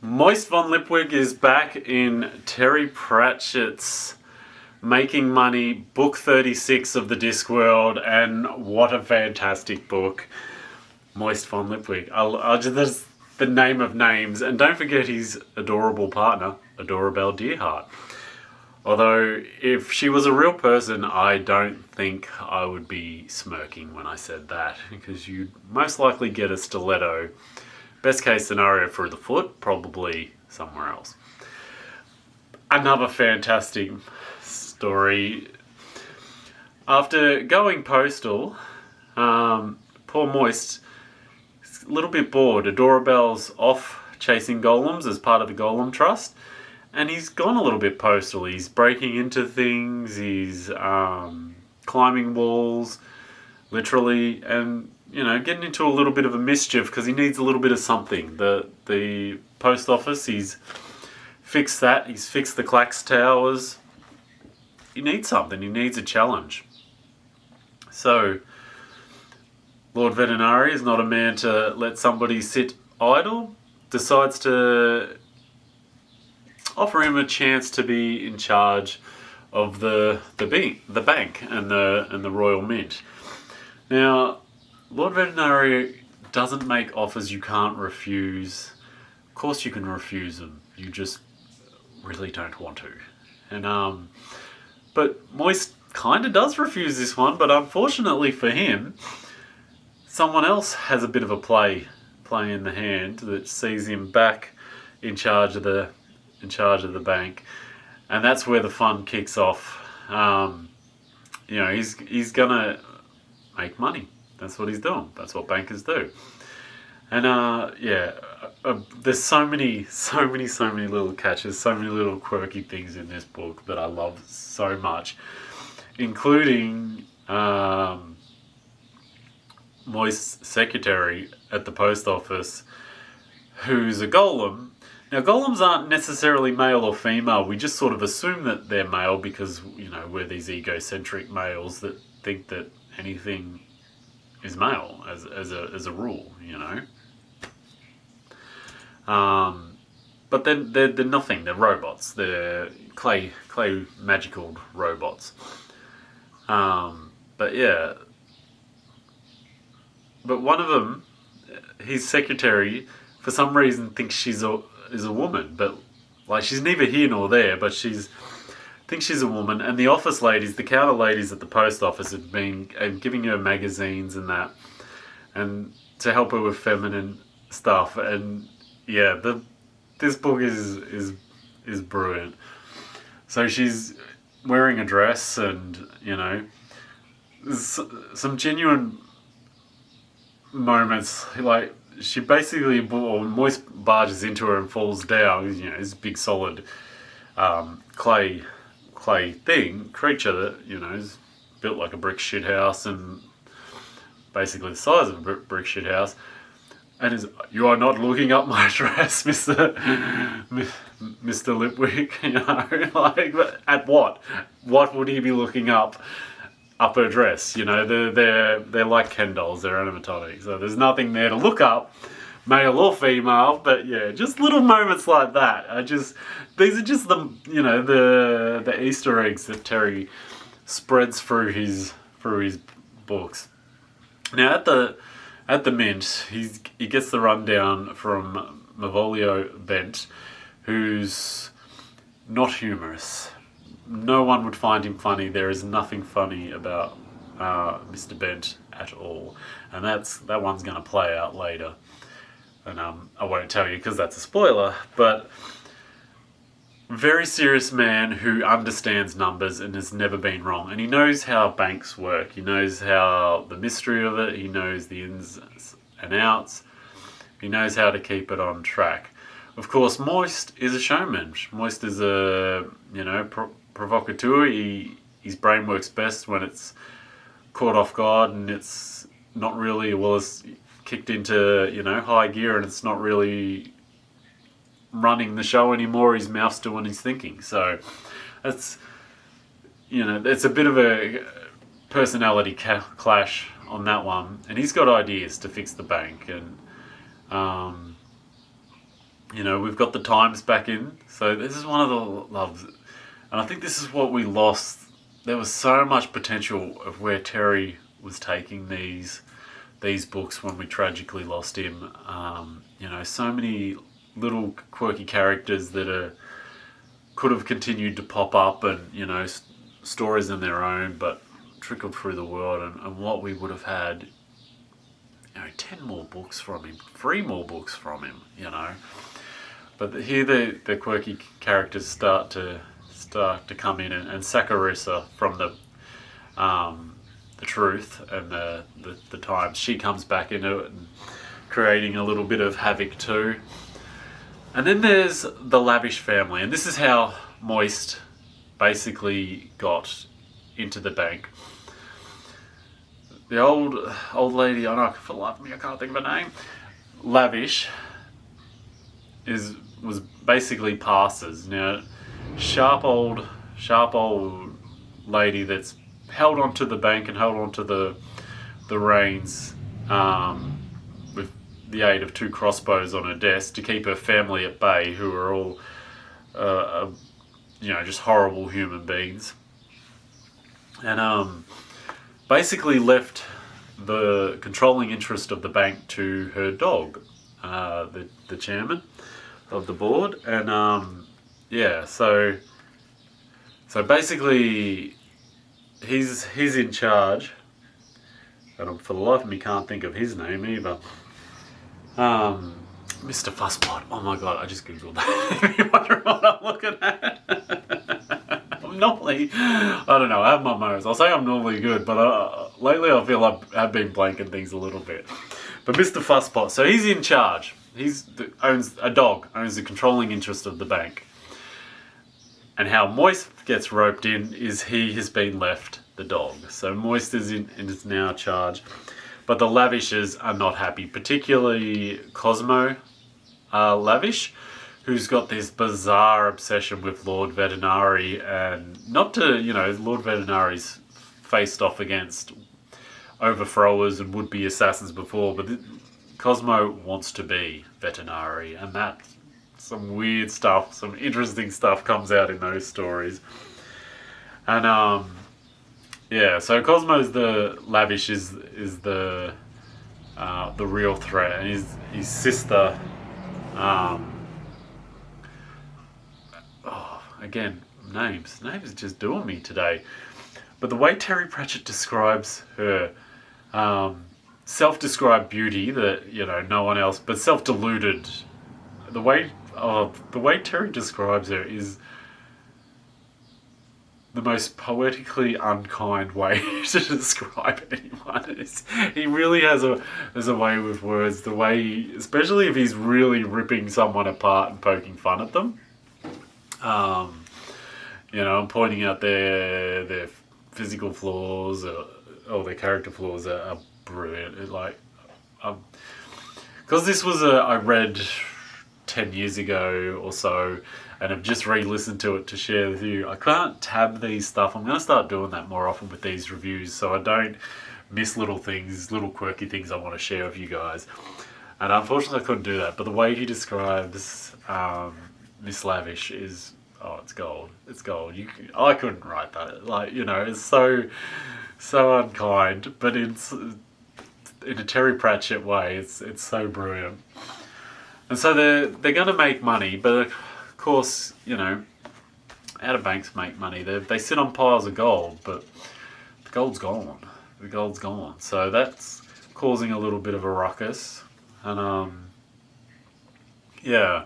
Moist von Lipwig is back in Terry Pratchett's Making Money, book 36 of the Discworld, and what a fantastic book. Moist von Lipwig. That's the name of names, and don't forget his adorable partner, Adorable Deerheart. Although, if she was a real person, I don't think I would be smirking when I said that, because you'd most likely get a stiletto. Best case scenario for the foot, probably somewhere else. Another fantastic story. After going postal, poor Moist is a little bit bored. Adorabelle's off chasing golems as part of the Golem Trust, and he's gone a little bit postal. He's breaking into things, he's climbing walls, literally, and getting into a little bit of a mischief because he needs a little bit of something. The post office, he's fixed that. He's fixed the Clax Towers. He needs something. He needs a challenge. So, Lord Veterinary is not a man to let somebody sit idle. Decides to offer him a chance to be in charge of the bank and the Royal Mint. Now, Lord Veterinary doesn't make offers you can't refuse. Of course you can refuse them. You just really don't want to. And but Moist kind of does refuse this one, but unfortunately for him, someone else has a bit of a play in the hand that sees him back in charge of the bank, and that's where the fun kicks off. He's gonna make money. That's what he's doing. That's what bankers do. And there's so many little catches, so many little quirky things in this book that I love so much, including Moist's secretary at the post office, who's a golem. Now, golems aren't necessarily male or female. We just sort of assume that they're male because, we're these egocentric males that think that anything is male as a rule, But then they're nothing. They're robots. They're clay magical robots. But one of them, his secretary, for some reason thinks is a woman, but she's neither here nor there. But thinks she's a woman, and the office ladies, the counter ladies at the post office, have been giving her magazines and that, and to help her with feminine stuff. And this book is brilliant. So she's wearing a dress, and there's some genuine moments. Like, she basically, Moist barges into her and falls down. This big solid clay creature that is built like a brick shit house and basically the size of a brick shit house, and you are not looking up my dress, Mr. Lipwig. But at what would he be looking up her dress? They're like Ken dolls, they're animatronic, so there's nothing there to look up, male or female. But just little moments like that these are just the Easter eggs that Terry spreads through his books. Now at the Mint, he gets the rundown from Malvolio Bent, who's not humorous. No one would find him funny. There is nothing funny about Mr. Bent at all, and that one's going to play out later. And I won't tell you because that's a spoiler, but very serious man who understands numbers and has never been wrong. And he knows how banks work. He knows how the mystery of it. He knows the ins and outs. He knows how to keep it on track. Of course, Moist is a showman. Moist is a, provocateur. His brain works best when it's caught off guard and it's not really, it's kicked into, high gear and it's not really running the show anymore. His mouth's doing his thinking. So it's a bit of a personality clash on that one. And he's got ideas to fix the bank, and You know, we've got the times back in. So this is one of the loves. And I think this is what we lost. There was so much potential of where Terry was taking these books when we tragically lost him. You know, so many little quirky characters that could have continued to pop up, and, you know, stories in their own, but trickled through the world, and what we would have had, you know, 10 more books from him, 3 more books from him, you know. But here the quirky characters start to come in, and Saccharissa from the Truth and the Times, she comes back into it and creating a little bit of havoc too. And then there's the Lavish family, and this is how Moist basically got into the bank. The old lady, I know for the life of me I can't think of her name. Lavish was basically passes. Now, sharp old lady that's held onto the bank and held onto the reins with the aid of 2 crossbows on her desk to keep her family at bay, who are all you know, just horrible human beings, and basically left the controlling interest of the bank to her dog, the chairman of the board, and yeah, so basically he's in charge, and for the life of me can't think of his name either. Mr. Fusspot. Oh my god, I just googled that. You're wondering what I'm looking at. I'm normally, I don't know, I have my moments. I'll say I'm normally good, but lately I feel I've been blanking things a little bit. But Mr. Fusspot, so he's in charge. Owns a dog, owns the controlling interest of the bank. And how Moist gets roped in is he has been left the dog. So Moist is now in charge. But the Lavishes are not happy, particularly Cosmo Lavish, who's got this bizarre obsession with Lord Vetinari, and not to, you know, Lord Vetinari's faced off against overthrowers and would-be assassins before, but Cosmo wants to be Vetinari, and that's some weird stuff, some interesting stuff comes out in those stories. And yeah, so Cosmo's the Lavish is the real threat, and his sister. Again, names are just doing me today. But the way Terry Pratchett describes her, self-described beauty that, you know, no one else, but self-deluded. The way Terry describes her is the most poetically unkind way to describe anyone. He really has a way with words. The way, especially if he's really ripping someone apart and poking fun at them, you know, and pointing out their physical flaws or their character flaws are brilliant. It, like, because this was I read 10 years ago or so, and I've just re-listened to it to share with you. I can't tab these stuff. I'm going to start doing that more often with these reviews, so I don't miss little things, little quirky things I want to share with you guys. And unfortunately I couldn't do that, but the way he describes Miss Lavish is, oh, it's gold. It's gold. I couldn't write that. Like, you know, it's so unkind, but it's in a Terry Pratchett way. It's so brilliant. And so they're going to make money, but of course, you know, how do banks make money? They sit on piles of gold, but the gold's gone. The gold's gone. So that's causing a little bit of a ruckus. And yeah.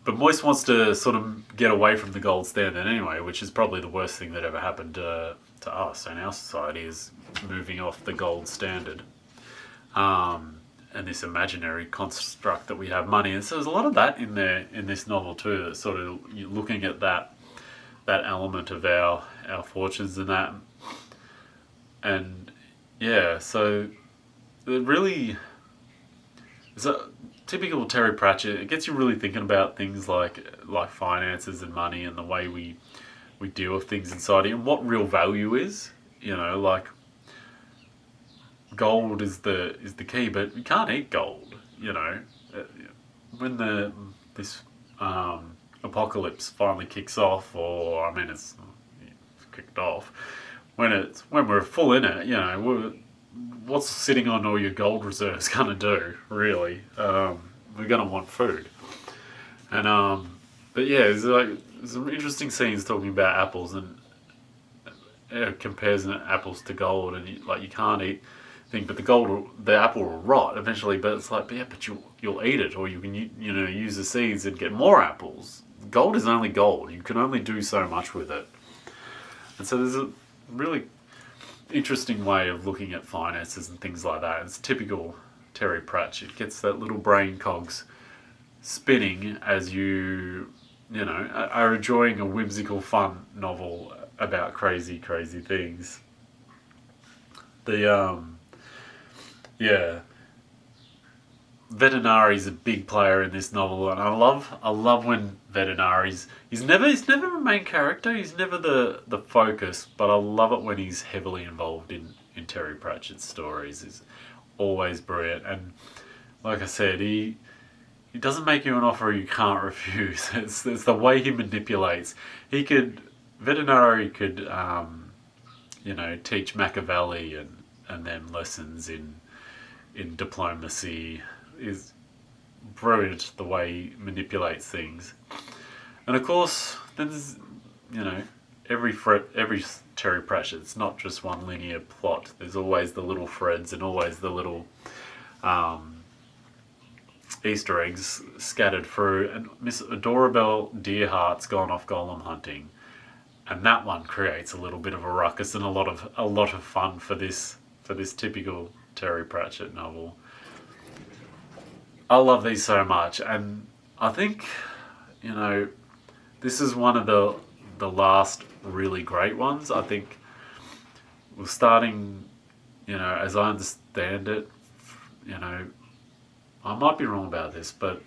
But Moist wants to sort of get away from the gold standard anyway, which is probably the worst thing that ever happened to us in our society, is moving off the gold standard. And this imaginary construct that we have money. And so there's a lot of that in there in this novel too, that's sort of looking at that element of our fortunes and that. And yeah, so it really is a typical Terry Pratchett. It gets you really thinking about things like finances and money and the way we deal with things in society and what real value is. You know, like, gold is the key, but you can't eat gold, you know. when this apocalypse finally kicks off, or I mean it's kicked off, when we're full in it, what's sitting on all your gold reserves gonna do, really? We're gonna want food. And but yeah, there's some interesting scenes talking about apples, and compares apples to gold, and you can't eat thing, but the apple will rot eventually. But it's like, yeah, but you'll eat it, or you can use the seeds and get more apples. Gold is only gold. You can only do so much with it, and so there's a really interesting way of looking at finances and things like that. It's typical Terry Pratchett. Gets that little brain cogs spinning as you are enjoying a whimsical, fun novel about crazy things. Vetinari's a big player in this novel, and I love when Vetinari's he's never a main character, he's never the focus, but I love it when he's heavily involved in Terry Pratchett's stories. He's always brilliant, and like I said, he doesn't make you an offer you can't refuse. It's the way he manipulates. Vetinari could teach Machiavelli and then lessons in diplomacy. Is brilliant the way he manipulates things. And of course, then there's every Terry Pratchett, it's not just one linear plot. There's always the little threads and always the little Easter eggs scattered through. And Miss Adorable Deerheart's gone off golem hunting, and that one creates a little bit of a ruckus and a lot of fun for this typical Terry Pratchett novel. I love these so much, and I think this is one of the last really great ones. I think we're starting, as I understand it, I might be wrong about this, but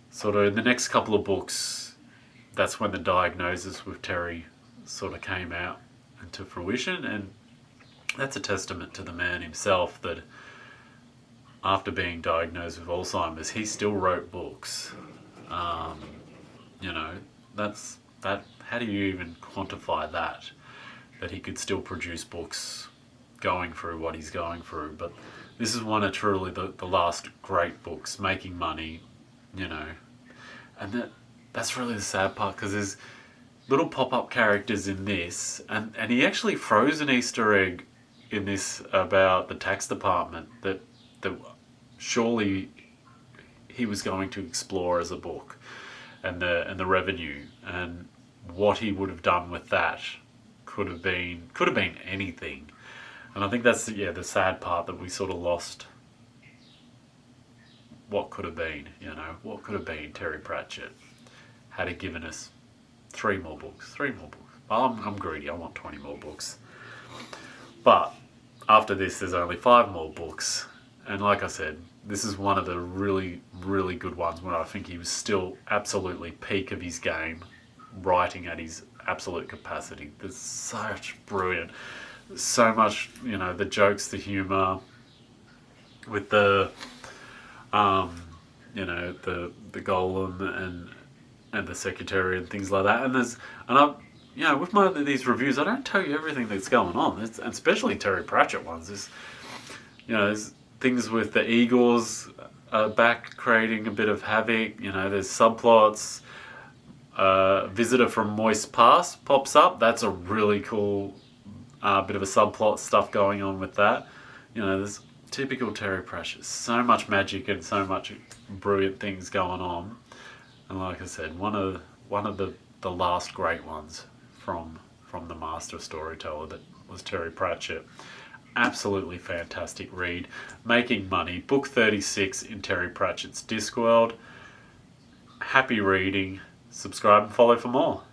sort of in the next couple of books, that's when the diagnosis with Terry sort of came out into fruition, and that's a testament to the man himself that after being diagnosed with Alzheimer's, he still wrote books. That's that. How do you even quantify that? That he could still produce books, going through what he's going through. But this is one of truly the last great books, making money, and that's really the sad part, because there's little pop-up characters in this, and he actually throws an Easter egg in this about the tax department that surely he was going to explore as a book, and the revenue and what he would have done with that could have been anything. And I think that's the sad part, that we sort of lost what could have been. What could have been Terry Pratchett had he given us 3 more books. Well, I'm greedy, I want 20 more books. But after this, there's only 5 more books. And like I said, this is one of the really, really good ones when I think he was still absolutely peak of his game, writing at his absolute capacity. There's such brilliant, so much, the jokes, the humour, with the golem and the secretary and things like that. With most of these reviews, I don't tell you everything that's going on, and especially Terry Pratchett ones. There's things with the Eagles back creating a bit of havoc. There's subplots. Visitor from Moist Past pops up. That's a really cool bit of a subplot stuff going on with that. There's typical Terry Pratchett. So much magic and so much brilliant things going on. And like I said, one of the last great ones from the master storyteller that was Terry Pratchett. Absolutely fantastic read. Making money. Book 36 in Terry Pratchett's Discworld. Happy reading. Subscribe and follow for more.